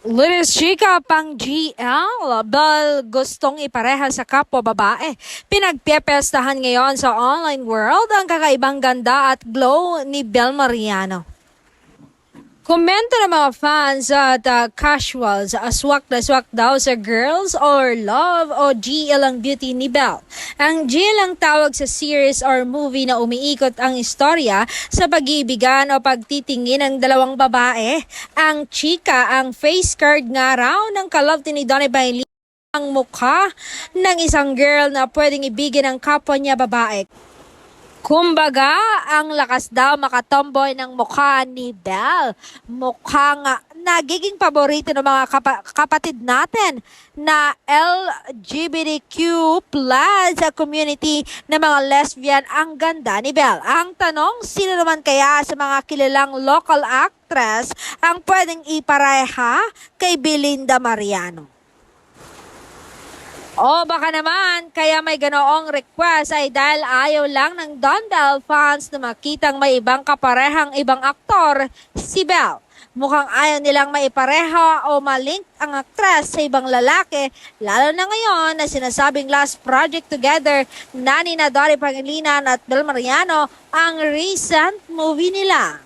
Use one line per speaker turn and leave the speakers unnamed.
Lilis Chika pang GL, bal gustong ipareha sa kapwa babae. Pinagpiyepestahan ngayon sa online world ang kakaibang ganda at glow ni Bel Mariano. Komento ng mga fans at casuals, aswak na swak daw sa girls or love o GL ang beauty ni Bel. Ang GL ang tawag sa series or movie na umiikot ang istorya sa pag-iibigan o pagtitingin ng dalawang babae. Ang chika, ang face card nga raw ng kalove ni Donnie Bailey, ang mukha ng isang girl na pwedeng ibigin ng kapwa niya babae. Kumbaga, ang lakas daw makatomboy ng mukha ni Bel. Mukhang nagiging paborito ng mga kapatid natin na LGBTQ plus community na mga lesbian ang ganda ni Bel. Ang tanong, sino naman kaya sa mga kilalang local actress ang pwedeng ipareha kay Belinda Mariano? O baka naman, kaya may ganoong request ay dahil ayaw lang ng Don Bell fans na makitang may ibang kaparehang ibang aktor, si Bel. Mukhang ayaw nilang maipareha o malink ang aktres sa ibang lalaki, lalo na ngayon na sinasabing last project together na ni Donnie Pangilinan at Bel Mariano ang recent movie nila.